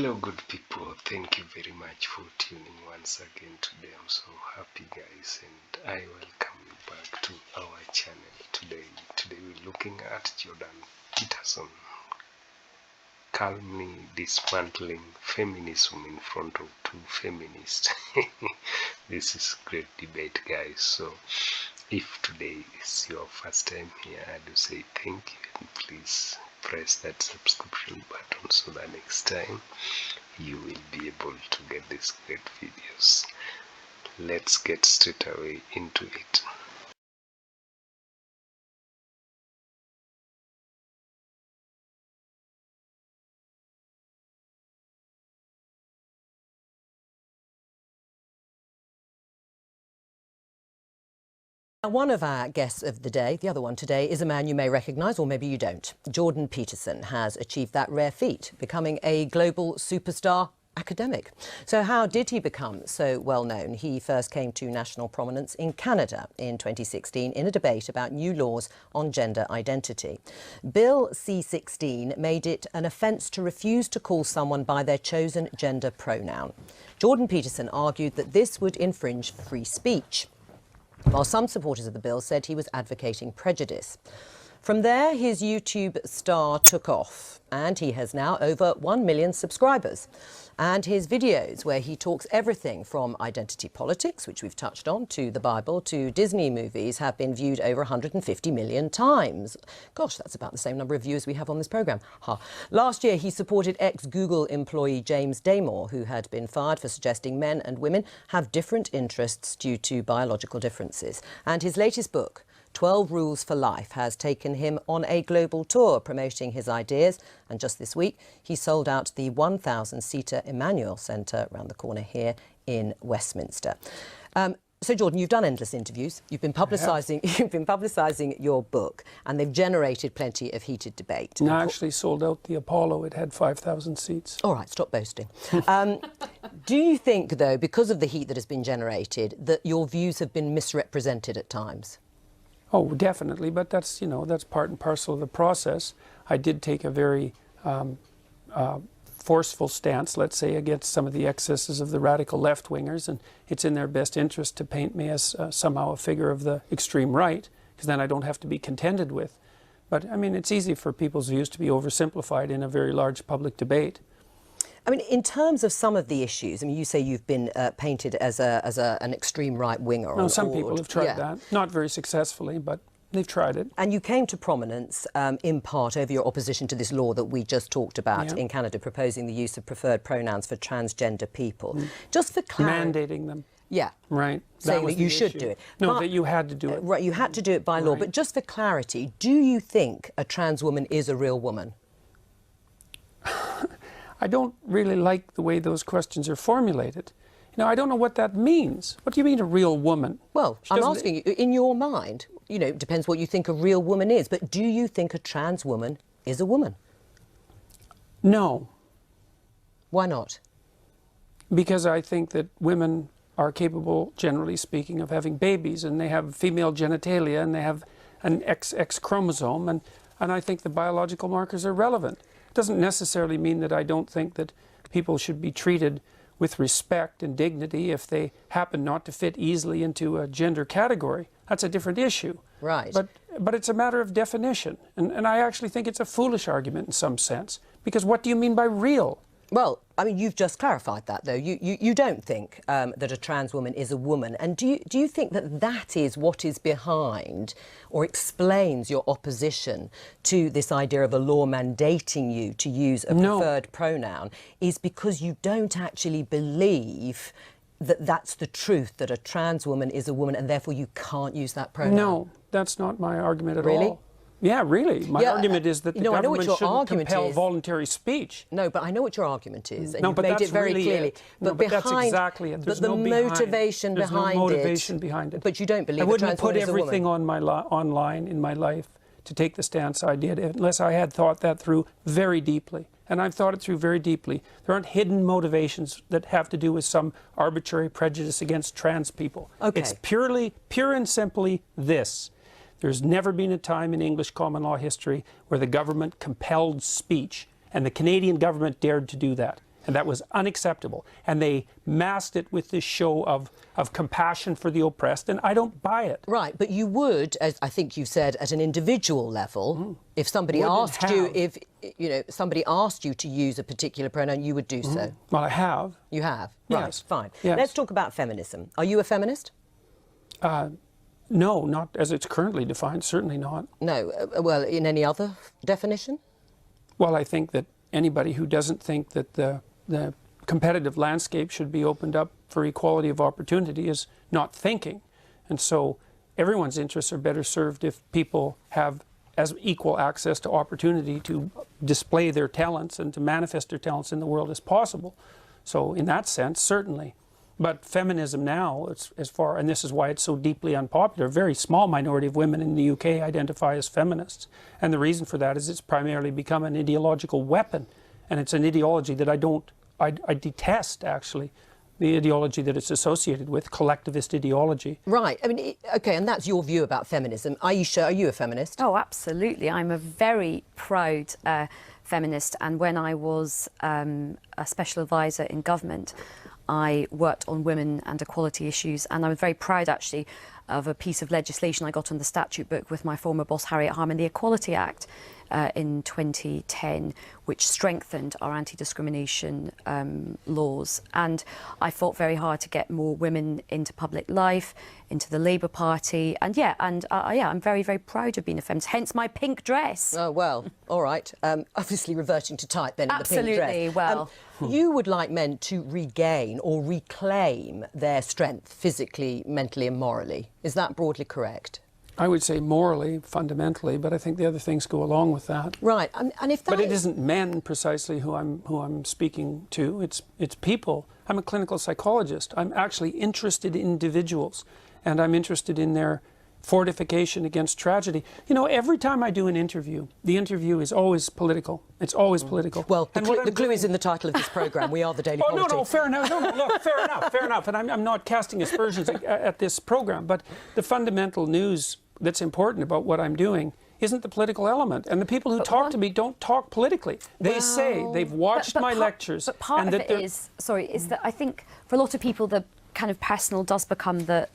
Hello good people, thank you very much for tuning once again today. I'm so happy guys, and I welcome you back to our channel today. Today we're looking at Jordan Peterson calmly dismantling feminism in front of two feminists. This is great debate guys, so if today is your first time here, I do say thank you, and please press that subscription button so that next time you will be able to get these great videos. Let's get straight away into it. One of our guests of the day, the other one today, is a man you may recognise, or maybe you don't. Jordan Peterson has achieved that rare feat, becoming a global superstar academic. So how did he become so well known? He first came to national prominence in Canada in 2016 in a debate about new laws on gender identity. Bill C-16 made it an offence to refuse to call someone by their chosen gender pronoun. Jordan Peterson argued that this would infringe free speech, while some supporters of the bill said he was advocating prejudice. From there, his YouTube star took off, and he has now over 1 million subscribers. And his videos, where he talks everything from identity politics, which we've touched on, to the Bible, to Disney movies, have been viewed over 150 million times. Gosh, that's about the same number of viewers we have on this programme. Last year, he supported ex-Google employee James Damore, who had been fired for suggesting men and women have different interests due to biological differences. And his latest book, 12 Rules for Life, has taken him on a global tour promoting his ideas, and just this week he sold out the 1,000-seater Emmanuel Centre around the corner here in Westminster. So Jordan, you've done endless interviews, you've been publicising your book, and they've generated plenty of heated debate. No, I actually sold out the Apollo. It had 5,000 seats. All right, stop boasting. Do you think, though, because of the heat that has been generated, that your views have been misrepresented at times? Oh, definitely, but that's, you know, that's part and parcel of the process. I did take a very forceful stance, let's say, against some of the excesses of the radical left-wingers, and it's in their best interest to paint me as somehow a figure of the extreme right, because then I don't have to be contended with. But, I mean, it's easy for people's views to be oversimplified in a very large public debate. I mean, in terms of some of the issues, I mean, you say you've been painted as an extreme right-winger. No, some people have tried that. Not very successfully, but they've tried it. And you came to prominence in part over your opposition to this law that we just talked about in Canada, proposing the use of preferred pronouns for transgender people. Just for clarity... Mandating them. Yeah. Right. Saying that you should do it. No, that you had to do it. Right, you had to do it by law. But just for clarity, do you think a trans woman is a real woman? I don't really like the way those questions are formulated. You know, I don't know what that means. What do you mean a real woman? Well, I'm asking you, in your mind, you know, it depends what you think a real woman is, but do you think a trans woman is a woman? No. Why not? Because I think that women are capable, generally speaking, of having babies, and they have female genitalia, and they have an XX chromosome, and I think the biological markers are relevant. It doesn't necessarily mean that I don't think that people should be treated with respect and dignity if they happen not to fit easily into a gender category. That's a different issue. Right. But it's a matter of definition. And I actually think it's a foolish argument in some sense. Because what do you mean by real? Well, I mean, you've just clarified that, though. You don't think that a trans woman is a woman. And do you think that that is what is behind or explains your opposition to this idea of a law mandating you to use a preferred pronoun, is because you don't actually believe that that's the truth, that a trans woman is a woman, and therefore you can't use that pronoun? No, that's not my argument at all. Really? Yeah, really. My argument is that the government shouldn't compel voluntary speech. No, but I know what your argument is, and no, you've made it very clearly. But that's exactly it. But the motivation behind it. But you don't believe I wouldn't put everything on my online in my life to take the stance I did unless I had thought that through very deeply. And I've thought it through very deeply. There aren't hidden motivations that have to do with some arbitrary prejudice against trans people. Okay. It's pure and simply this. There's never been a time in English common law history where the government compelled speech, and the Canadian government dared to do that. And that was unacceptable. And they masked it with this show of compassion for the oppressed, and I don't buy it. Right, but you would, as I think you said, at an individual level, if somebody asked you, if somebody asked you to use a particular pronoun, you would do so. Well, I have. You have? Yes. Right, fine. Yes. Let's talk about feminism. Are you a feminist? No, not as it's currently defined, certainly not. No, well, in any other definition? Well, I think that anybody who doesn't think that the competitive landscape should be opened up for equality of opportunity is not thinking. And so everyone's interests are better served if people have as equal access to opportunity to display their talents and to manifest their talents in the world as possible. So in that sense, certainly. But feminism now, and this is why it's so deeply unpopular, a very small minority of women in the UK identify as feminists. And the reason for that is it's primarily become an ideological weapon. And it's an ideology that I detest, actually, the ideology that it's associated with, collectivist ideology. Right. I mean, OK, and that's your view about feminism. Aisha, are you a feminist? Oh, absolutely. I'm a very proud feminist. And when I was a special advisor in government, I worked on women and equality issues, and I was very proud, actually, of a piece of legislation I got on the statute book with my former boss, Harriet Harman, the Equality Act in 2010, which strengthened our anti-discrimination laws. And I fought very hard to get more women into public life, into the Labour Party. And I'm very, very proud of being a feminist, hence my pink dress. Oh, well, all right. Obviously reverting to type then in the pink dress. Absolutely, well... You would like men to regain or reclaim their strength physically, mentally and morally. Is that broadly correct? I would say morally, fundamentally, but I think the other things go along with that. Right, and if that But it isn't men precisely who I'm speaking to. It's people. I'm a clinical psychologist. I'm actually interested in individuals, and I'm interested in their fortification against tragedy. You know, every time I do an interview, the interview is always political. It's always political. Well, the clue is in the title of this programme. We are the Daily Politics. No, fair enough. No, look, fair enough. And I'm not casting aspersions at this programme, but the fundamental news that's important about what I'm doing isn't the political element. And the people who talk to me don't talk politically. They say they've watched my lectures. But part of it is that I think for a lot of people the kind of personal does become the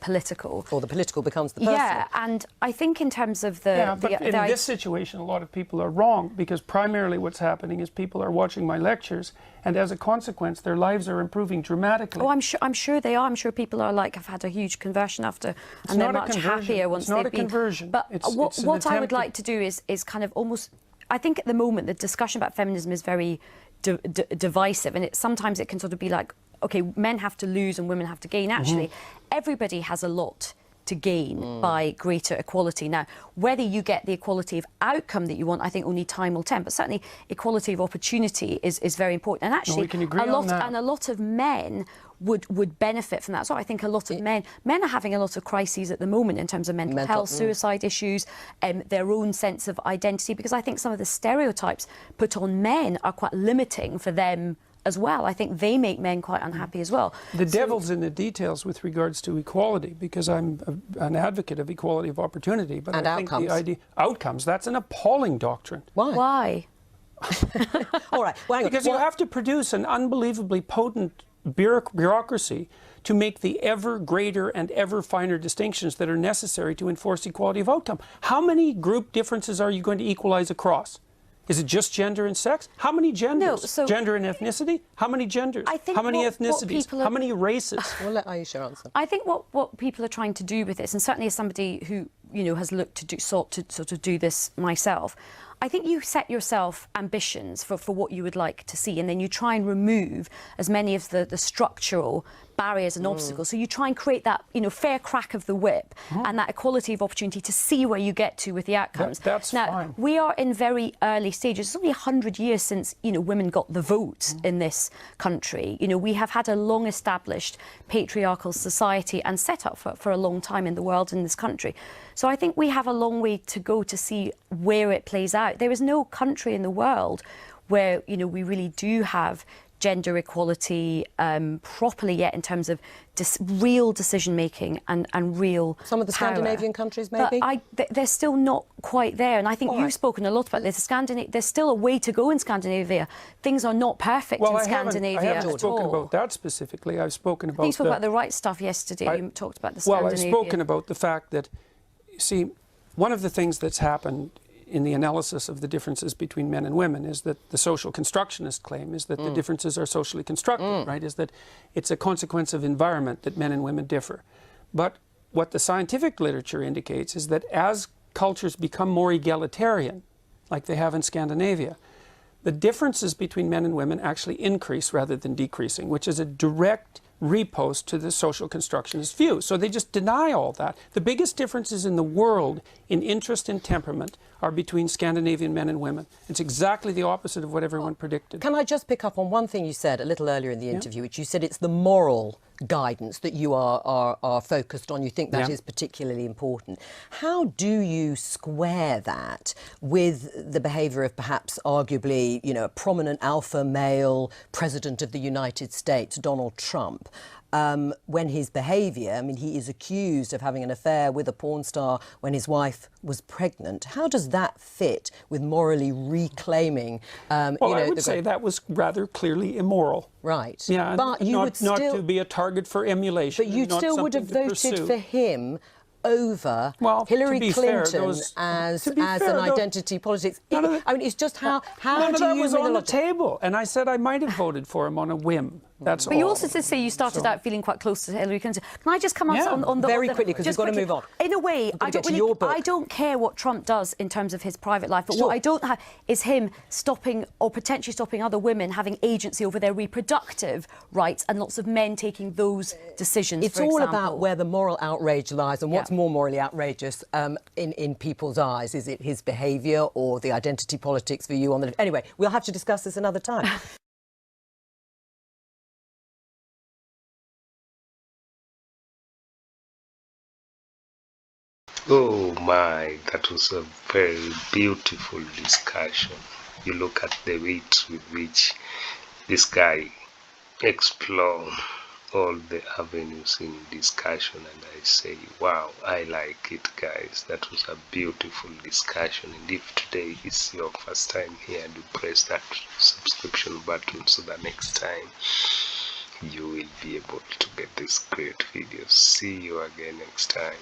political. Or the political becomes the personal. Yeah, and I think in terms of the... Yeah, but in this situation, a lot of people are wrong, because primarily what's happening is people are watching my lectures, and as a consequence, their lives are improving dramatically. Oh, I'm sure they are. I'm sure people are have had a huge conversion after, and they're much happier once they've been. It's not a conversion. But what I would like to do is kind of almost... I think at the moment the discussion about feminism is very divisive, and sometimes it can sort of be like, OK, men have to lose and women have to gain. Actually, everybody has a lot to gain by greater equality. Now, whether you get the equality of outcome that you want, I think only time will tell. But certainly, equality of opportunity is very important. And actually, we can agree on that. And a lot of men would benefit from that. So I think a lot of men are having a lot of crises at the moment in terms of mental health, suicide issues, their own sense of identity, because I think some of the stereotypes put on men are quite limiting for them as well. I think they make men quite unhappy as well. The devil's in the details with regards to equality, because I'm an advocate of equality of opportunity. But and I think outcomes. the idea outcomes, that's an appalling doctrine. Why? All right. Well, because you have to produce an unbelievably potent bureaucracy to make the ever greater and ever finer distinctions that are necessary to enforce equality of outcome. How many group differences are you going to equalize across? Is it just gender and sex? How many genders? No, so gender and ethnicity? How many genders? I think how many ethnicities? How many races? We'll let Aisha answer. I think what people are trying to do with this, and certainly as somebody who has sought to sort of do this myself, I think you set yourself ambitions for what you would like to see, and then you try and remove as many of the structural barriers and obstacles. So you try and create that fair crack of the whip and that equality of opportunity to see where you get to with the outcomes. That's now, fine. We are in very early stages. It's only 100 years since women got the vote in this country. We have had a long established patriarchal society and set up for a long time in the world, in this country. So I think we have a long way to go to see where it plays out. There is no country in the world where we really do have gender equality properly yet in terms of real decision making and real Some of the power. Scandinavian countries, maybe? But they're still not quite there. And I think you've spoken a lot about this. There's still a way to go in Scandinavia. Things are not perfect in Scandinavia I haven't at spoken all. about that specifically. I've spoken about You spoke about the right stuff yesterday. You talked about the Scandinavian. Well, I've spoken about the fact that, see, one of the things that's happened in the analysis of the differences between men and women is that the social constructionist claim is that the differences are socially constructed, right? Is that it's a consequence of environment that men and women differ. But what the scientific literature indicates is that as cultures become more egalitarian, like they have in Scandinavia, the differences between men and women actually increase rather than decreasing, which is a direct repost to the social constructionist view. So they just deny all that. The biggest differences in the world in interest and temperament are between Scandinavian men and women. It's exactly the opposite of what everyone predicted. Can I just pick up on one thing you said a little earlier in the interview, which you said it's the moral guidance that you are focused on. You think that is particularly important. How do you square that with the behaviour of perhaps arguably, you know, a prominent alpha male president of the United States, Donald Trump, when his behaviour, I mean, he is accused of having an affair with a porn star when his wife was pregnant. How does that fit with morally reclaiming? Well, I would say that was rather clearly immoral. Right. Yeah, but you would still, not to be a target for emulation. But you still would have voted for him over Hillary Clinton as an identity politics. I mean, it's just how none do of that you was on the table, and I said I might have voted for him on a whim. That's all. But you also did say you started out feeling quite close to Hillary Clinton. Can I just come on the very quickly, because we've got to move on. In a way, I don't care what Trump does in terms of his private life, but what I don't have is him stopping or potentially stopping other women having agency over their reproductive rights and lots of men taking those decisions. It's all about where the moral outrage lies and what's more morally outrageous in people's eyes. Is it his behaviour or the identity politics for you on the... Anyway, we'll have to discuss this another time. Oh my, that was a very beautiful discussion. You look at the wit with which this guy explored all the avenues in discussion, and I say, wow, I like it, guys. That was a beautiful discussion. And if today is your first time here, do press that subscription button so that next time you will be able to get this great video. See you again next time.